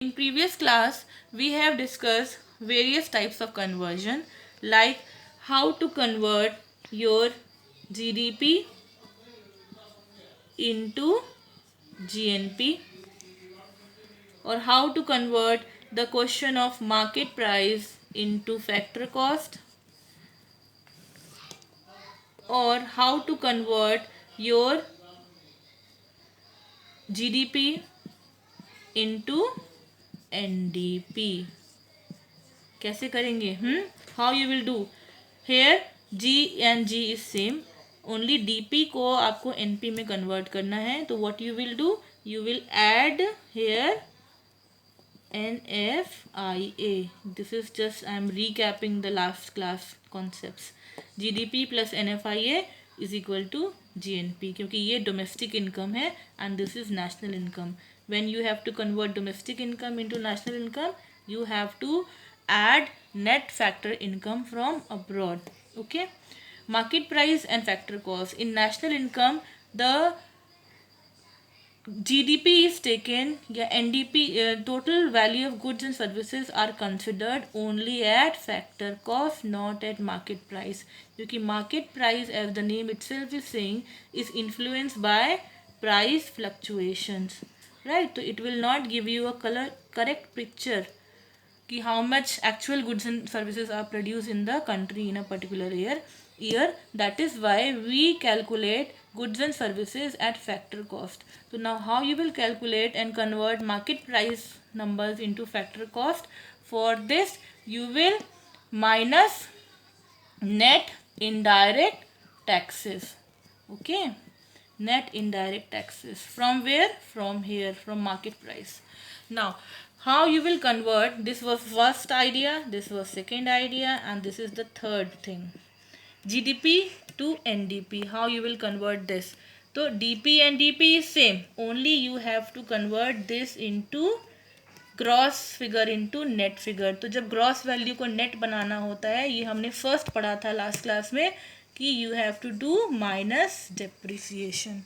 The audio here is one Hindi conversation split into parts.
In previous class, we have discussed various types of conversion, like how to convert your GDP into GNP, or how to convert the question of market price into factor cost, or how to convert your GDP into NDP. कैसे करेंगे? How you will do? Here G and G is same, only DP को आपको एनपी में कन्वर्ट करना है. तो what you will do? You will add here NFIA. This is just I am recapping the last class concepts. GDP plus NFIA is equal to GNP, क्योंकि ये डोमेस्टिक इनकम है and this is national income. When you have to convert domestic income into national income, you have to add net factor income from abroad. Okay. Market price and factor cost. In national income, the GDP is taken या NDP total value of goods and services are considered only at factor cost, not at market price, क्योंकि market price as the name itself is saying is influenced by price fluctuations, right? So it will not give you a correct picture कि how much actual goods and services are produced in the country in a particular year. That is why we calculate goods and services at factor cost. So now how you will calculate and convert market price numbers into factor cost? For this you will minus net indirect taxes. Okay, net indirect taxes from where? From here, from market price. Now how you will convert? This was first idea, this was second idea, and this is the third thing. GDP to NDP. How you will convert this? So DP and DP is same, only you have to convert this into gross figure into net figure. तो जब ग्रॉस वैल्यू को नेट बनाना होता है, ये हमने फर्स्ट पढ़ा था लास्ट क्लास में कि you have to do minus depreciation.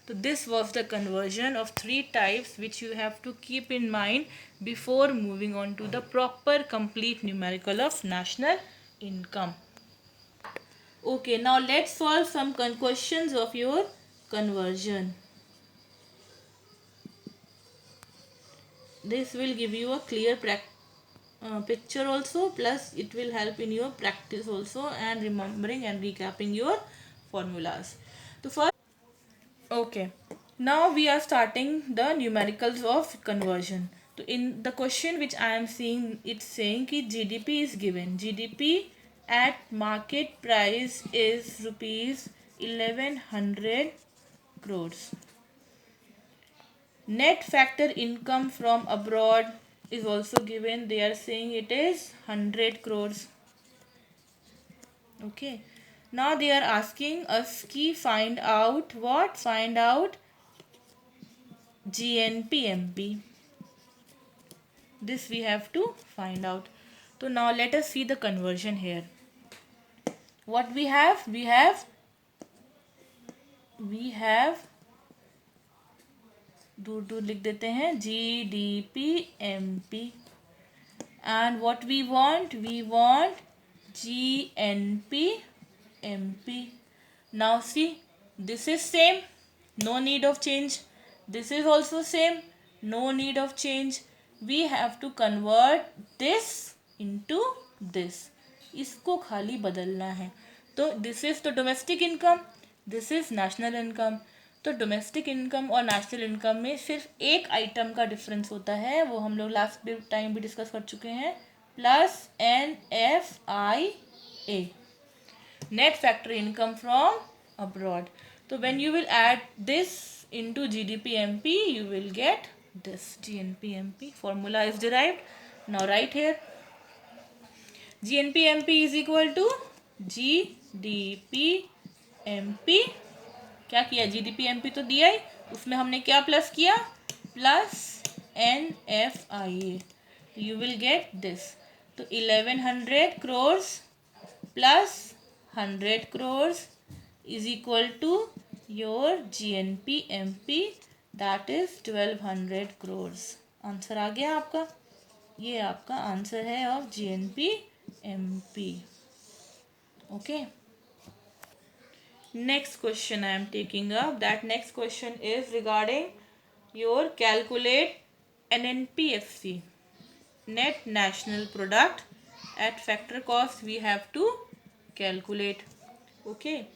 So this was the conversion of 3 types which you have to keep in mind before moving on to the proper complete numerical of national income. Okay, now let's solve some questions of your conversion. This will give you a clear picture also, plus it will help in your practice also and remembering and recapping your formulas. So first, okay, now we are starting the numericals of conversion. So in the question which I am seeing, it's saying कि GDP is given. GDP at market price is rupees 1100 crores. Net factor income from abroad is also given. They are saying it is 100 crores. Okay. Now they are asking us to find out what? Find out GNPMP. This we have to find out. So now let us see the conversion here. What we have? We have दूर दूर लिख देते हैं GDPMP. And what we want? We want GNPMP. Now see, this is same, no need of change. This is also same, no need of change. We have to convert this into this. इसको खाली बदलना है. तो this is the domestic income, this is national income. तो डोमेस्टिक इनकम और नेशनल इनकम में सिर्फ एक आइटम का डिफरेंस होता है, वो हम लोग लास्ट टाइम भी डिस्कस कर चुके हैं, plus NFIA, net factor income from abroad. तो when you will add this into GDPMP, you will get this GNPMP. Formula is derived. Now write here. GNPMP is equal to GDPMP. क्या किया? GDPMP तो दिया ही, उसमें हमने क्या प्लस किया? Plus NFIA. You will get this. तो 1100 crores plus 100 crores is equal to your GNPMP, that is 1200 crores. Answer आ गया आपका, ये आपका आंसर है of GNP MP. Okay. Next question I am taking up. That next question is regarding your calculate NNPFC, net national product at factor cost we have to calculate. Okay.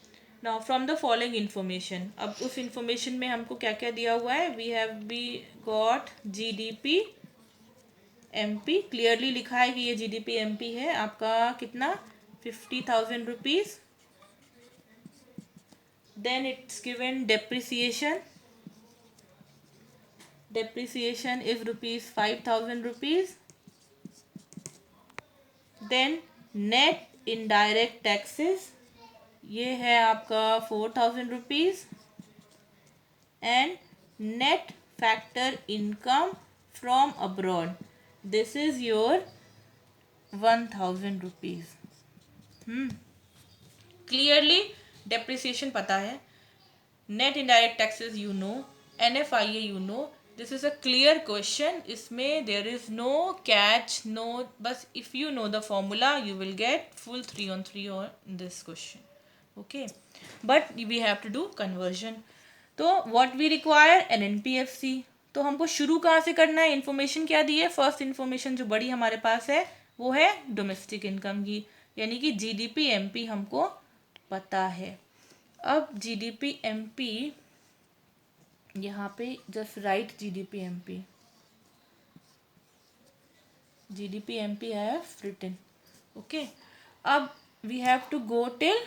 Now from the following information, अब उस information में हमको क्या क्या दिया हुआ है, we got GDP MP, clearly लिखा है कि ये GDP MP है आपका कितना 50,000 rupees. Then it's given depreciation is rupees 5,000 rupees. Then net indirect taxes ये है आपका 4,000 rupees. And net factor income from abroad, this is your 1,000 rupees. Clearly depreciation पता है, net indirect taxes you know, NFIA you know. This is a clear question, इसमें there is no catch, no, बस if you know the formula you will get full 3 on 3 on this question. Okay, but we have to do conversion. तो व्हाट वी रिक्वायर NNPFC. तो हमको शुरू कहाँ से करना है, इन्फॉर्मेशन क्या दी है, फर्स्ट इन्फॉर्मेशन जो बड़ी हमारे पास है वो है डोमेस्टिक इनकम की, यानी कि GDP MP हमको पता है. अब GDP MP यहाँ पे just right GDP MP I have written. Okay, अब we have to go till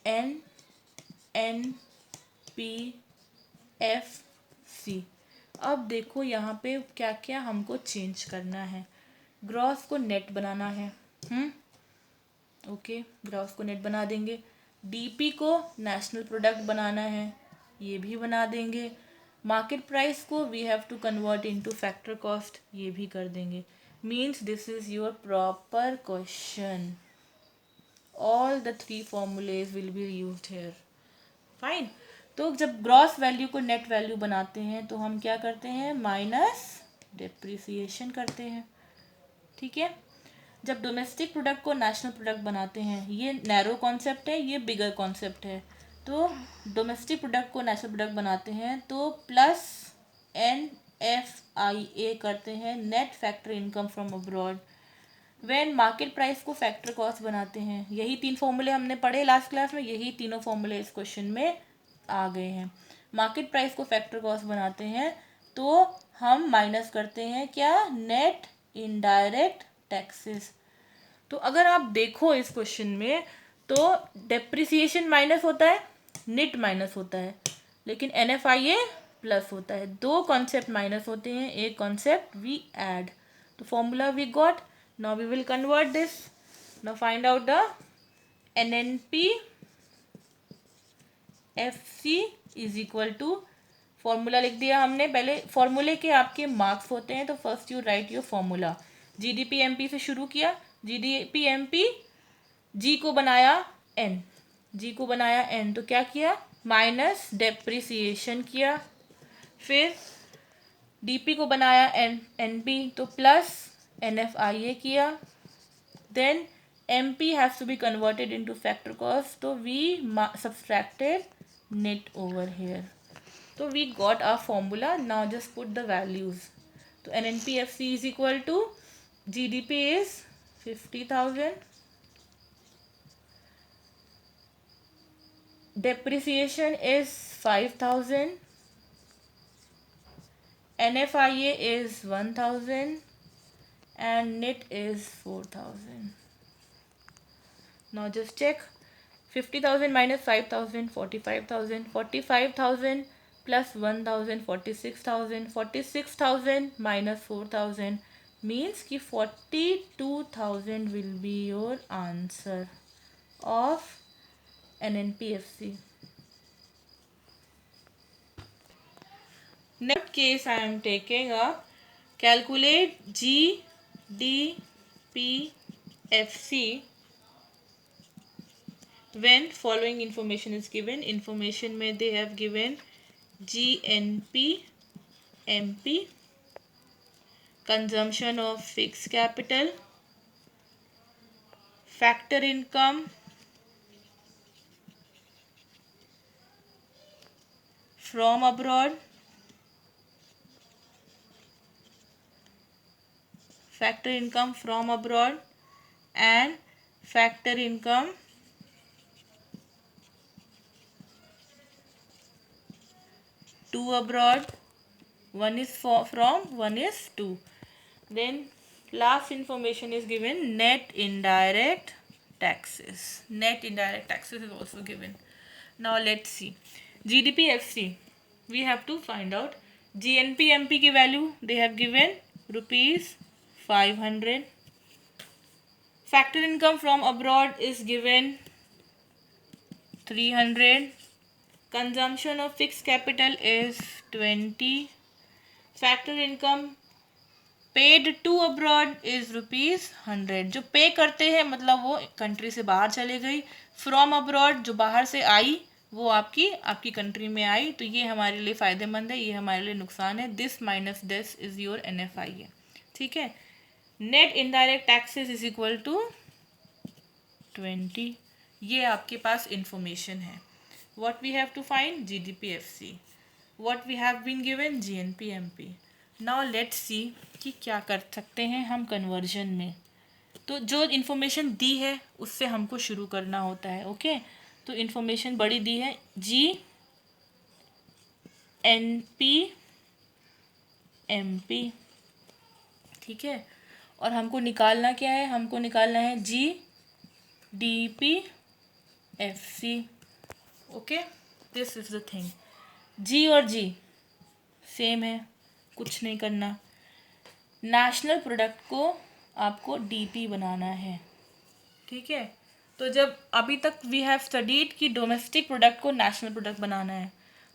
NNPFC. अब देखो यहाँ पे क्या क्या हमको चेंज करना है. ग्रॉस को नेट बनाना है. ओके, ग्रॉस को नेट बना देंगे. DP को नेशनल प्रोडक्ट बनाना है, ये भी बना देंगे. मार्केट प्राइस को we have to convert into factor cost, ये भी कर देंगे. Means this is your proper question. All the 3 formulae will be used here. Fine. तो जब ग्रॉस वैल्यू को नेट वैल्यू बनाते हैं तो हम क्या करते हैं, माइनस डेप्रिसिएशन करते हैं. ठीक है. जब डोमेस्टिक प्रोडक्ट को नेशनल प्रोडक्ट बनाते हैं, ये नैरो कॉन्सेप्ट है, ये बिगर कॉन्सेप्ट है. तो डोमेस्टिक प्रोडक्ट को नेशनल प्रोडक्ट बनाते हैं तो प्लस NFIA करते हैं, net factor income from abroad. When market price को फैक्टर कॉस्ट बनाते हैं, यही 3 फॉर्मूले हमने पढ़े लास्ट क्लास में, यही तीनों फॉर्मूले इस क्वेश्चन में आ गए हैं. मार्केट प्राइस को फैक्टर कॉस्ट बनाते हैं तो हम माइनस करते हैं क्या, नेट इनडायरेक्ट टैक्सेस. तो अगर आप देखो इस क्वेश्चन में तो डेप्रिसिएशन माइनस होता है, नेट माइनस होता है, लेकिन NFIA प्लस होता है. 2 कॉन्सेप्ट माइनस होते हैं, एक कॉन्सेप्ट वी ऐड. तो formula we got. Now we will convert this. Now find out the NNPFC is equal to, formula लिख दिया हमने. पहले फॉर्मूले के आपके मार्क्स होते हैं, तो first you right your formula. GDP MP से शुरू किया, GDP MP, G को बनाया N, तो क्या किया, माइनस डेप्रिसिएशन किया. फिर DP को बनाया NP, तो प्लस NFIA किया. Then MP has to be converted into factor cost, तो we subtracted net over here. तो we got our formula. Now just put the values. तो NNPFC is equal to, GDP is 50,000, depreciation is 5,000, NFIA is 1,000 and net is 4,000. Now just check. 50,000 minus 5,000, 45,000, 45,000 plus 1,000, 46,000, 46,000 minus 4,000 means कि 42,000 will be your answer of NNPFC. Next case I am taking up, calculate GDPFC when following information is given. Information में they have given GNP MP, consumption of fixed capital, factor income from abroad, factor income from abroad and factor income to abroad. One is from, one is to. Then last information is given, net indirect taxes. Net indirect taxes is also given. Now let's see GDP FC. We have to find out GNP MP की value they have given rupees 500. Factor income from abroad is given 300. Consumption of fixed capital is 20. Factor income paid to abroad is ₹100. जो पे करते हैं मतलब वो कंट्री से बाहर चले गई. फ्रॉम अब्रॉड जो बाहर से आई वो आपकी कंट्री में आई, तो ये हमारे लिए फ़ायदेमंद है, ये हमारे लिए नुकसान है. This minus this is your NFI है. ठीक है. Net indirect taxes is equal to 20. ये आपके पास इंफॉर्मेशन है. What we have to find GDP FC. What we have been given GNP MP. Now let's see कि क्या कर सकते हैं हम कन्वर्जन में. तो जो इन्फॉर्मेशन दी है उससे हमको शुरू करना होता है. ओके तो इन्फॉर्मेशन बड़ी दी है GNP MP. ठीक है. और हमको निकालना क्या है, हमको निकालना है GDP FC. Okay this is the thing. G और G सेम है, कुछ नहीं करना. नेशनल प्रोडक्ट को आपको DP बनाना है. ठीक है. तो जब अभी तक वी हैव स्टडीड कि डोमेस्टिक प्रोडक्ट को नेशनल प्रोडक्ट बनाना है,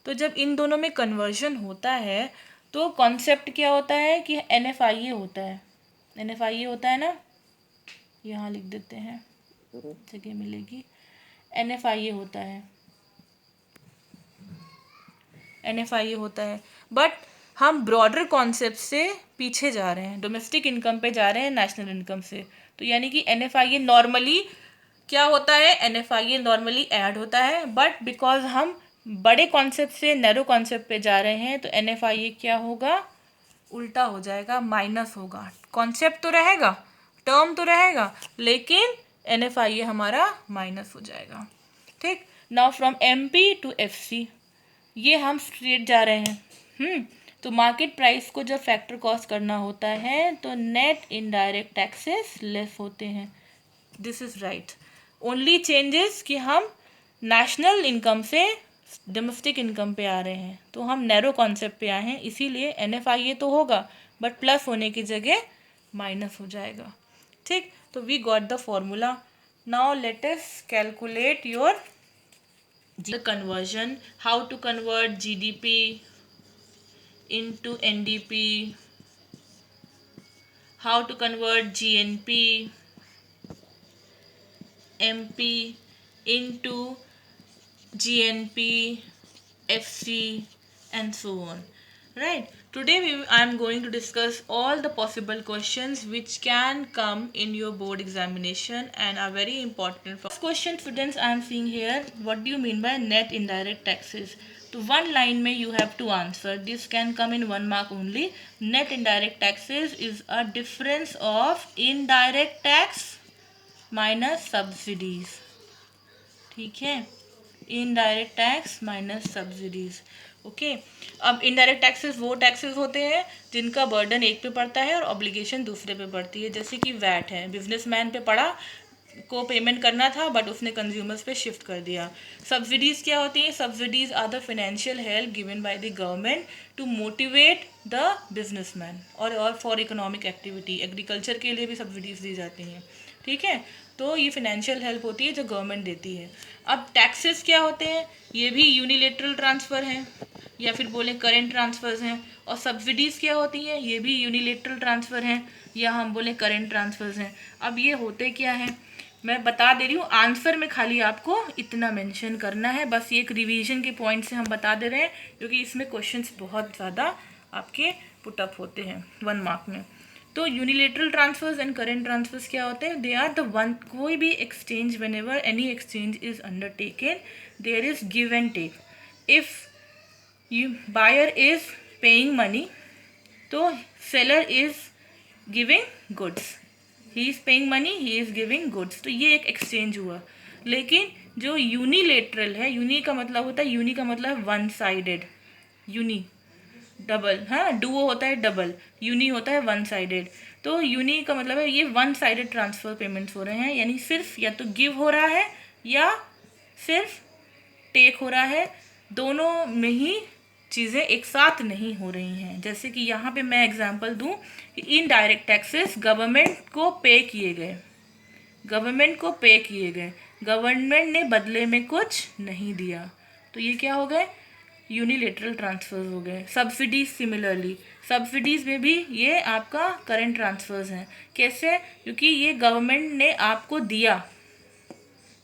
तो जब इन दोनों में कन्वर्जन होता है तो कॉन्सेप्ट क्या होता है कि NFIA होता है. NFIA होता है ना, यहाँ लिख देते हैं, जगह मिलेगी. NFIA होता है, NFIA होता है. बट हम ब्रॉडर कॉन्सेप्ट से पीछे जा रहे हैं, डोमेस्टिक इनकम पे जा रहे हैं नेशनल इनकम से. तो यानी कि NFIA नॉर्मली क्या होता है, NFIA नॉर्मली ऐड होता है, बट बिकॉज हम बड़े कॉन्सेप्ट से नैरो कॉन्सेप्ट पे जा रहे हैं तो NFIA क्या होगा, उल्टा हो जाएगा, माइनस होगा. कॉन्सेप्ट तो रहेगा, टर्म तो रहेगा, लेकिन NFIA हमारा माइनस हो जाएगा. ठीक. Now from MP to FC ये हम स्ट्रेट जा रहे हैं. तो मार्केट प्राइस को जब फैक्टर कॉस्ट करना होता है तो नेट इनडायरेक्ट टैक्सेस लेस होते हैं. This is right. Only changes कि हम नेशनल इनकम से डोमेस्टिक इनकम पे आ रहे हैं, तो हम नैरो कॉन्सेप्ट पे आए हैं, इसीलिए NFIA तो होगा बट प्लस होने की जगह माइनस हो जाएगा. ठीक. तो we got the formula. Now let us calculate your conversion. How to convert GDP into NDP, how to convert GNP MP into GNP FC and so on. Right. Today I am going to discuss all the possible questions which can come in your board examination and are very important. First question students I am seeing here, what do you mean by net indirect taxes? तो one line में you have to answer. This can come in 1 mark only. Net indirect taxes is a difference of indirect tax minus subsidies. ठीक है. Indirect tax minus subsidies. Okay. अब इनडायरेक्ट टैक्सेस वो टैक्सेस होते हैं जिनका बर्डन एक पे पड़ता है और ऑब्लिगेशन दूसरे पे पड़ती है. जैसे कि वैट है, बिजनेसमैन पे पड़ा, को पेमेंट करना था बट उसने कंज्यूमर्स पे शिफ्ट कर दिया. सब्सिडीज़ क्या होती हैं, subsidies are the financial help given by the government to motivate the businessman और फॉर इकोनॉमिक एक्टिविटी. एग्रीकल्चर के लिए भी सब्सिडीज़ दी जाती हैं. ठीक है. तो ये फाइनेंशियल हेल्प होती है जो गवर्नमेंट देती है. अब टैक्सेस क्या होते हैं, ये भी यूनिलेटरल ट्रांसफ़र हैं या फिर बोलें करेंट ट्रांसफ़र्स हैं. और सब्सिडीज़ क्या होती हैं, ये भी यूनिलेटरल ट्रांसफ़र हैं या हम बोलें करेंट ट्रांसफ़र्स हैं. अब ये होते क्या हैं मैं बता दे रही हूँ. आंसर में खाली आपको इतना मेंशन करना है, बस ये एक रिवीजन के पॉइंट से हम बता दे रहे हैं क्योंकि इसमें क्वेश्चंस बहुत ज़्यादा आपके पुटअप होते हैं 1 मार्क में। तो unilateral transfers and current transfers क्या होते हैं? दे आर द वन, कोई भी exchange, whenever any exchange is undertaken there is give and take. If you buyer is paying money तो seller is giving goods, he is paying money, he is giving goods, तो ये एक एक्सचेंज हुआ। लेकिन जो यूनिलेटरल है, यूनी का मतलब होता है, यूनी का मतलब वन साइडेड, यूनी डबल, हाँ डुओ होता है डबल, यूनी होता है वन साइडेड। तो यूनी का मतलब है ये वन साइडेड ट्रांसफर पेमेंट्स हो रहे हैं, यानी सिर्फ या तो गिव हो रहा है या सिर्फ टेक हो रहा है, दोनों में ही चीज़ें एक साथ नहीं हो रही हैं। जैसे कि यहाँ पे मैं एग्जांपल दूँ कि इनडायरेक्ट टैक्सेस गवर्नमेंट को पे किए गए, गवर्नमेंट को पे किए गए, गवर्नमेंट ने बदले में कुछ नहीं दिया, तो ये क्या हो गए? यूनिलेटरल ट्रांसफर्स हो गए। सब्सिडीज सिमिलरली, सब्सिडीज़ में भी ये आपका करंट ट्रांसफर्स हैं। कैसे? क्योंकि ये गवर्नमेंट ने आपको दिया,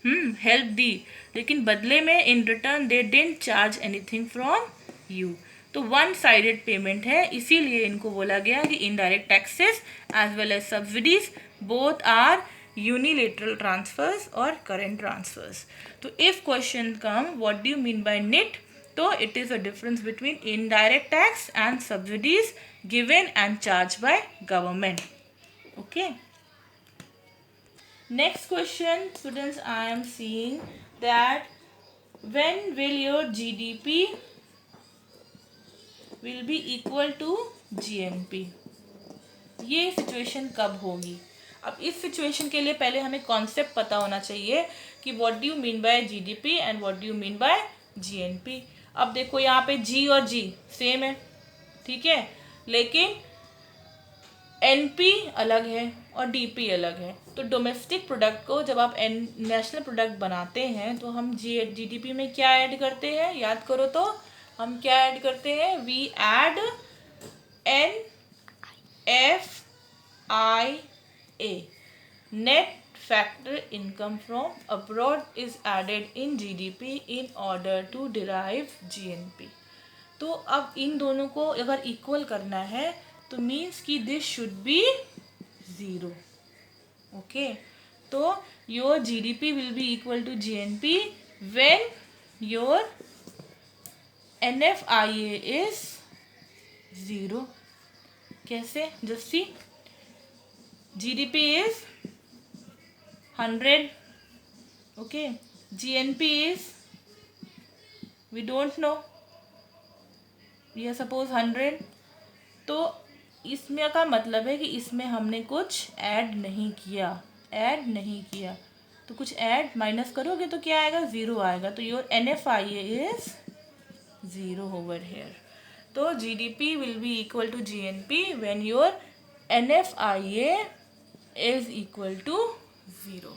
हेल्प दी, लेकिन बदले में in return they didn't charge anything from you, तो वन साइडेड पेमेंट है, इसीलिए इनको बोला गया कि indirect taxes as well as subsidies both are unilateral transfers और करंट ट्रांसफर्स। तो if question come what do you mean by NIT, तो it is a difference between indirect tax and subsidies given and charged by government. Okay. Next question, students, I am seeing that when will your GDP will be equal to GNP? ये सिचुएशन कब होगी? अब इस सिचुएशन के लिए पहले हमें कॉन्सेप्ट पता होना चाहिए कि what do you mean bye GDP and what do you mean bye GNP. अब देखो यहाँ पे जी और जी सेम है, ठीक है, लेकिन एनपी अलग है और डीपी अलग है। तो डोमेस्टिक प्रोडक्ट को जब आप नेशनल प्रोडक्ट बनाते हैं तो हम जीडीपी में क्या ऐड करते हैं? याद करो तो हम क्या ऐड करते हैं? We add N F I A, net factor income from abroad is added in GDP in order to derive GNP। तो अब इन दोनों को अगर इक्वल करना है तो मीन्स कि दिस शुड बी 0। ओके, तो your GDP will be equal to GNP when your NFIA is 0। कैसे? Just see, GDP is 100, okay, GNP is, we don't know, we are suppose 100। तो इसमें का मतलब है कि इसमें हमने कुछ ऐड नहीं किया, ऐड नहीं किया, तो कुछ ऐड माइनस करोगे तो क्या आएगा? 0 आएगा। तो your NFIA is 0 over here. तो GDP will be equal to GNP when your NFIA is equal to 0।